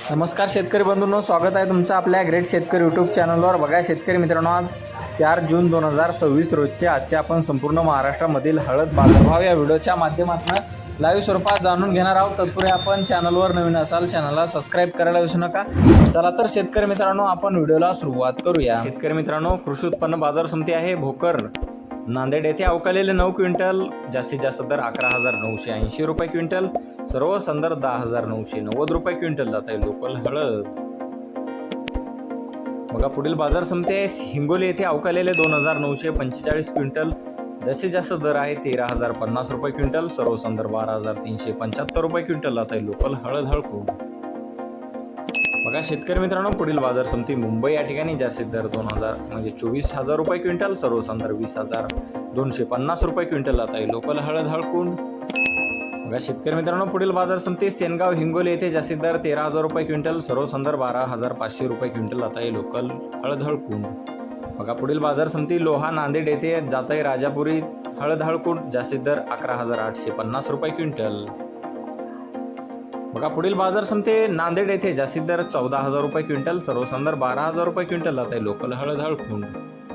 नमस्कार शेतकरी बंधूंनो, स्वागत आहे तुमचं आपल्या ग्रेट शेतकरी यूट्यूब चॅनलवर। बघा शेतकरी मित्रांनो, आज 4 जून 2026 रोजचे आजचे आपण संपूर्ण महाराष्ट्रामधील हळद बाजारभाव या व्हिडिओच्या माध्यमातून लाईव्ह स्वरूपात जाणून घेणार आहोत। तत्पूर्वी आपण चॅनलवर नवीन असाल चॅनलला सबस्क्राइब करायला विसरू नका। चला तर शेतकरी मित्रांनो, आपण व्हिडिओला सुरुवात करूया। शेतकरी मित्रांनो, कृषी उत्पन्न बाजार समिती आहे भोकर नांदेड येथे अवकालेले 9 क्विंटल, जास्तीत जास्त दर 11,980 रुपये क्विंटल, सर्व संदर 10,990 रुपये क्विंटल जात आहे लोकल हळद। बघा पुढील बाजार समिती आहे हिंगोली येथे अवकालेले 2,945 क्विंटल, जास्तीत जास्त दर आहे 13,050 रुपये क्विंटल, सर्व संदर 12,375 रुपये क्विंटल जात आहे लोकल हळद हळकूड। बघा शेतकरी मित्रांनो, पुढील बाजार समिती मुंबई या ठिकाणी जास्तीत दर 24,000 रुपये क्विंटल, सर्व संदर 20,250 रुपये क्विंटल जात आहे लोकल हळद हळकूड। बघा शेतकरी मित्रांनो, पुढील बाजार समिती सेनगाव हिंगोली येथे जास्तीत दर 13,000 रुपये क्विंटल, सर्व संदर 12,500 रुपये क्विंटल जात आहे लोकल हळद हळकूड। बघा पुढील बाजार समिती लोहा नांदेड येथे जात आहे राजापुरी हळद हळकूड, जास्तीत दर 11,850 रुपये क्विंटल। बघा पुढील बाजार समिती नांदेड येथे जास्तीत दर 14,000 रुपये क्विंटल, सर्व संदर 12,000 रुपये क्विंटल जात आहे लोकल हळद हळकूड।